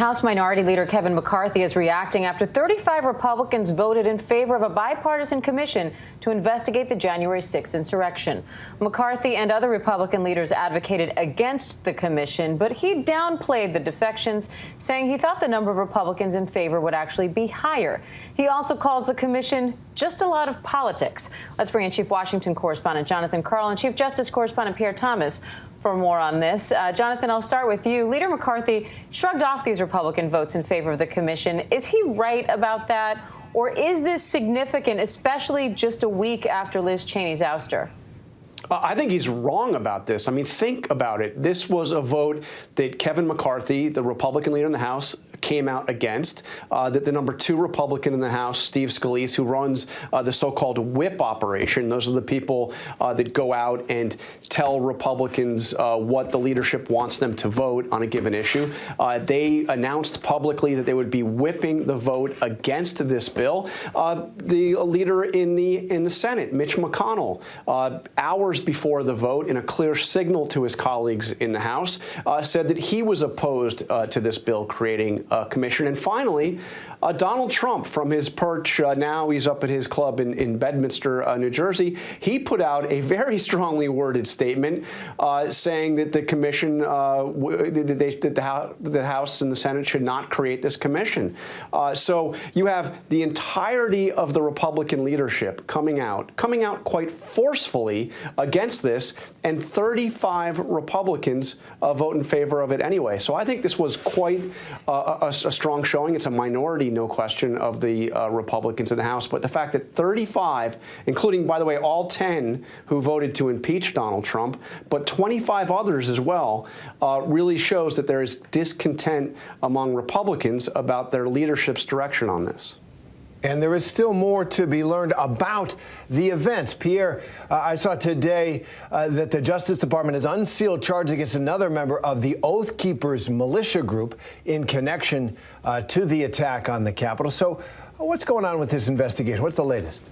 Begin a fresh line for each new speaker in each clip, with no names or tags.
House Minority Leader Kevin McCarthy is reacting after 35 Republicans voted in favor of a bipartisan commission to investigate the January 6th insurrection. McCarthy and other Republican leaders advocated against the commission, but he downplayed the defections, saying he thought the number of Republicans in favor would actually be higher. He also calls the commission just a lot of politics. Let's bring in Chief Washington correspondent Jonathan Karl and Chief Justice correspondent Pierre Thomas for more on this. Jonathan, I'll start with you. Leader McCarthy shrugged off these Republican votes in favor of the commission. Is he right about that? Or is this significant, especially just a week after Liz Cheney's ouster?
I think he's wrong about this. I mean, think about it. This was a vote that Kevin McCarthy, the Republican leader in the House, came out against, that the number 2 Republican in the House, Steve Scalise, who runs the so-called whip operation. Those are the people that go out and tell Republicans what the leadership wants them to vote on a given issue. They announced publicly that they would be whipping the vote against this bill. The leader in the Senate, Mitch McConnell, hours before the vote, in a clear signal to his colleagues in the House, said that he was opposed to this bill creating a commission. And finally, Donald Trump, from his perch, now he's up at his club in Bedminster, New Jersey, he put out a very strongly worded statement saying that the commission, that the House and the Senate should not create this commission. So you have the entirety of the Republican leadership coming out quite forcefully against this, and 35 Republicans vote in favor of it anyway. So I think this was quite a strong showing. It's a minority, no question, of the Republicans in the House. But the fact that 35, including, by the way, all 10 who voted to impeach Donald Trump, but 25 others as well, really shows that there is discontent among Republicans about their leadership's direction on this.
And there is still more to be learned about the events. Pierre, I saw today that the Justice Department has unsealed charges against another member of the Oath Keepers militia group in connection to the attack on the Capitol. So what's going on with this investigation? What's the latest?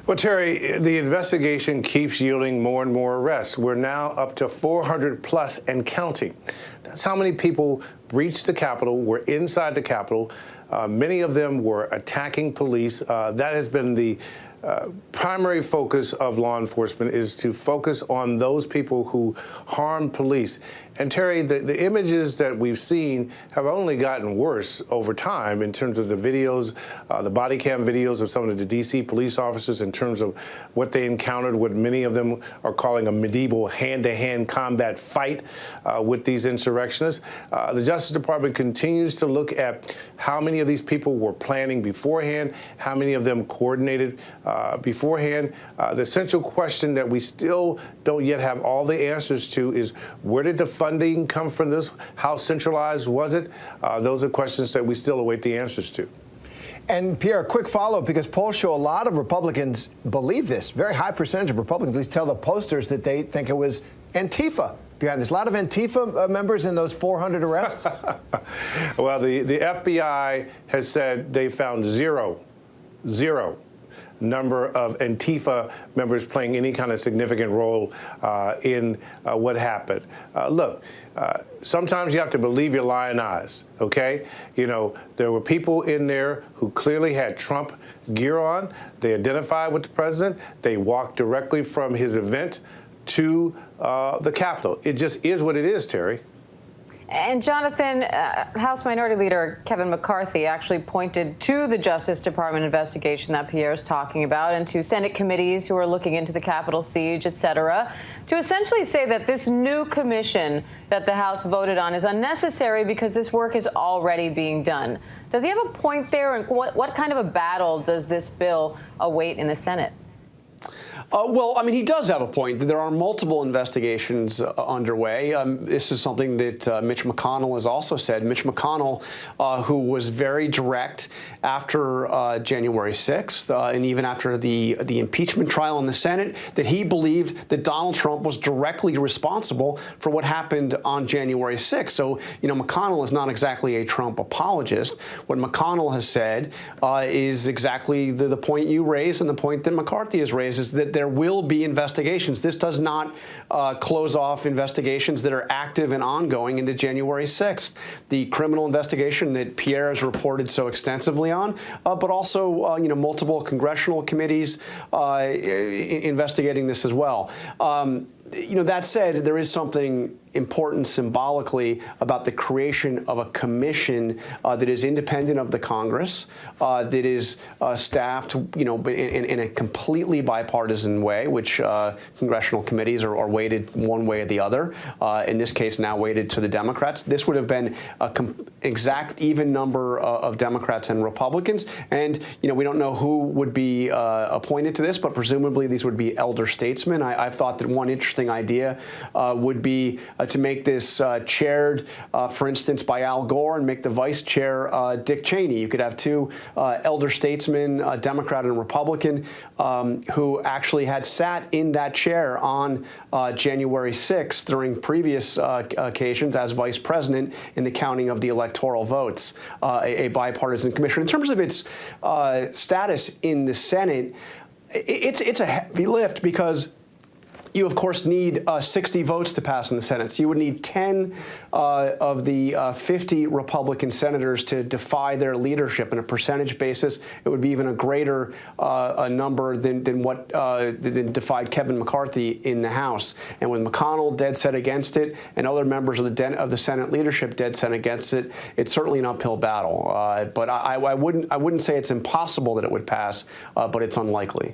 Well, Terry, the investigation keeps yielding more and more arrests. We're now up to 400 plus and counting. That's how many people breached the Capitol, were inside the Capitol. Many of them were attacking police. That has been the primary focus of law enforcement, is to focus on those people who harm police. And Terry, the images that we've seen have only gotten worse over time in terms of the videos, the body cam videos of some of the D.C. police officers, in terms of what they encountered, what many of them are calling a medieval hand-to-hand combat fight with these insurrectionists. The Justice Department continues to look at how many of these people were planning beforehand, how many of them coordinated beforehand. The central question that we still don't yet have all the answers to is, where did the funding come from this? How centralized was it? Those are questions that we still await the answers to.
And Pierre, a quick follow-up, because polls show a lot of Republicans believe this. Very high percentage of Republicans at least tell the posters that they think it was Antifa behind this. A lot of Antifa members in those 400 arrests?
Well, the FBI has said they found zero number of Antifa members playing any kind of significant role in what happened. Look, sometimes you have to believe your lying eyes, okay? You know, there were people in there who clearly had Trump gear on. They identified with the president. They walked directly from his event to the Capitol. It just is what it is, Terry.
And Jonathan, House Minority Leader Kevin McCarthy actually pointed to the Justice Department investigation that Pierre is talking about, and to Senate committees who are looking into the Capitol siege, et cetera, to essentially say that this new commission that the House voted on is unnecessary because this work is already being done. Does he have a point there? And what kind of a battle does this bill await in the Senate?
Well, I mean, he does have a point. There are multiple investigations underway. This is something that Mitch McConnell has also said. Mitch McConnell, who was very direct after January 6th, and even after the impeachment trial in the Senate, that he believed that Donald Trump was directly responsible for what happened on January 6th. So, you know, McConnell is not exactly a Trump apologist. What McConnell has said is exactly the point you raised, and the point that McCarthy has raised, is that there will be investigations. This does not close off investigations that are active and ongoing into January 6th. The criminal investigation that Pierre has reported so extensively on, but also multiple congressional committees investigating this as well. That said, there is something important symbolically about the creation of a commission that is independent of the Congress, that is staffed, in a completely bipartisan way, which congressional committees are weighted one way or the other. In this case, now weighted to the Democrats. This would have been an exact even number of Democrats and Republicans, and we don't know who would be appointed to this, but presumably these would be elder statesmen. I've thought that one interesting idea would be to make this chaired, for instance, by Al Gore, and make the vice chair Dick Cheney. You could have two elder statesmen, Democrat and Republican, who actually had sat in that chair on January 6th during previous occasions as vice president in the counting of the electoral votes, a bipartisan commission. In terms of its status in the Senate, it's a heavy lift because you, of course, need 60 votes to pass in the Senate. So you would need 10 of the 50 Republican senators to defy their leadership. On a percentage basis, it would be even a greater number than what defied Kevin McCarthy in the House. And with McConnell dead set against it, and other members of the Senate leadership dead set against it, it's certainly an uphill battle. But I wouldn't say it's impossible that it would pass, but it's unlikely.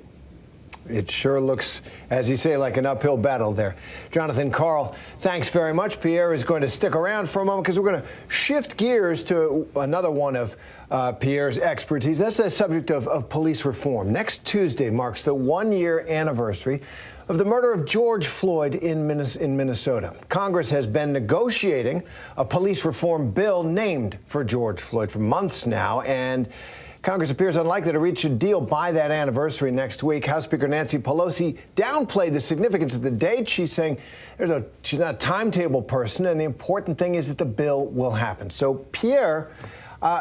It sure looks, as you say, like an uphill battle there. Jonathan Karl, thanks very much. Pierre is going to stick around for a moment because we're going to shift gears to another one of Pierre's expertise. That's the subject of police reform. Next Tuesday marks the one-year anniversary of the murder of George Floyd in Minnesota. Congress has been negotiating a police reform bill named for George Floyd for months now, and Congress appears unlikely to reach a deal by that anniversary next week. House Speaker Nancy Pelosi downplayed the significance of the date. She's saying she's not a timetable person, and the important thing is that the bill will happen. So, Pierre,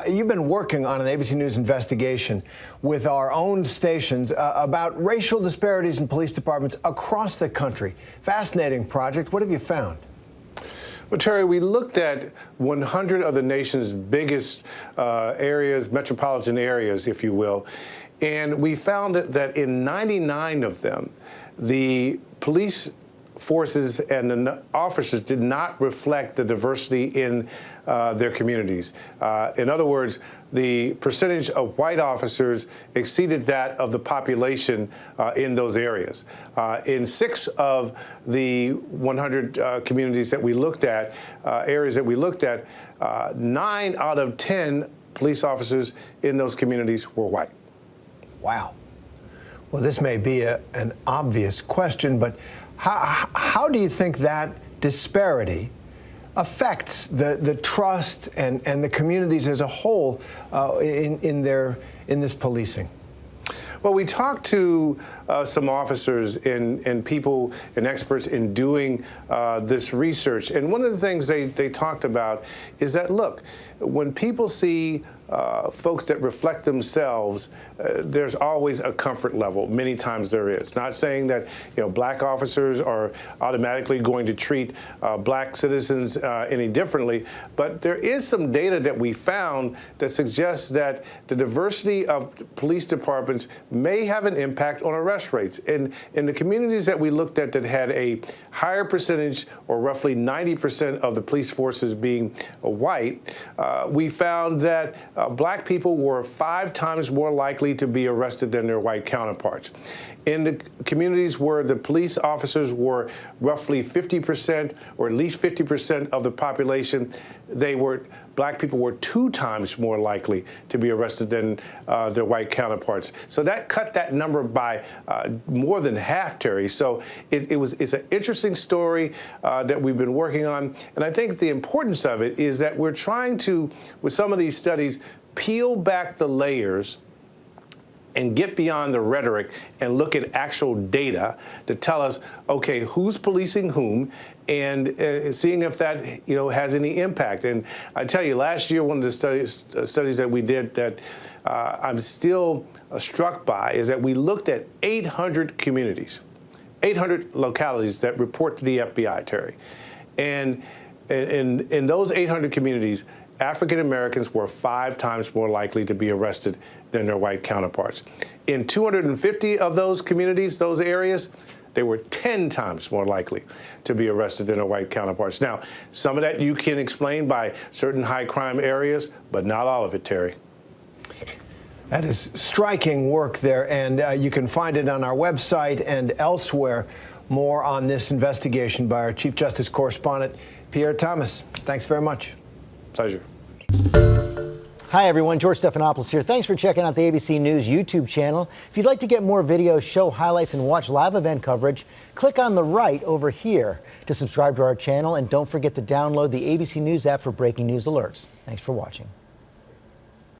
you've been working on an ABC News investigation with our own stations about racial disparities in police departments across the country. Fascinating project. What have you found?
Well, Terry, we looked at 100 of the nation's biggest areas, metropolitan areas, if you will, and we found that in 99 of them, the police forces and the officers did not reflect the diversity in their communities. In other words, the percentage of white officers exceeded that of the population in those areas. In 6 of the 100 communities that we looked at, areas that we looked at, 9 out of 10 police officers in those communities were white.
Wow. Well, this may be an obvious question, but how do you think that disparity affects the trust and the communities as a whole in this policing?
Well, we talked to some officers and people and experts in doing this research, and one of the things they talked about is that, look, when people see folks that reflect themselves, there's always a comfort level. Many times there is. Not saying that black officers are automatically going to treat black citizens any differently, but there is some data that we found that suggests that the diversity of police departments may have an impact on arrest rates. And in the communities that we looked at that had a higher percentage, or roughly 90% of the police forces being white, we found that black people were 5 times more likely to be arrested than their white counterparts. In the communities where the police officers were roughly 50%, or at least 50% of the population, black people were 2 times more likely to be arrested than their white counterparts. So that cut that number by more than half, Terry. So it's an interesting story that we've been working on. And I think the importance of it is that we're trying to, with some of these studies, peel back the layers and get beyond the rhetoric and look at actual data to tell us, okay, who's policing whom, and seeing if that has any impact. And I tell you, last year, one of the studies that we did that I'm still struck by is that we looked at 800 communities, 800 localities that report to the FBI, Terry. And in those 800 communities, African Americans were 5 times more likely to be arrested than their white counterparts. In 250 of those communities, those areas, they were 10 times more likely to be arrested than their white counterparts. Now, some of that you can explain by certain high crime areas, but not all of it, Terry.
That is striking work there, and you can find it on our website and elsewhere. More on this investigation by our Chief Justice correspondent, Pierre Thomas. Thanks very much.
Pleasure.
Hi, everyone. George Stephanopoulos here. Thanks for checking out the ABC News YouTube channel. If you'd like to get more videos, show highlights, and watch live event coverage, click on the right over here to subscribe to our channel. And don't forget to download the ABC News app for breaking news alerts. Thanks for watching.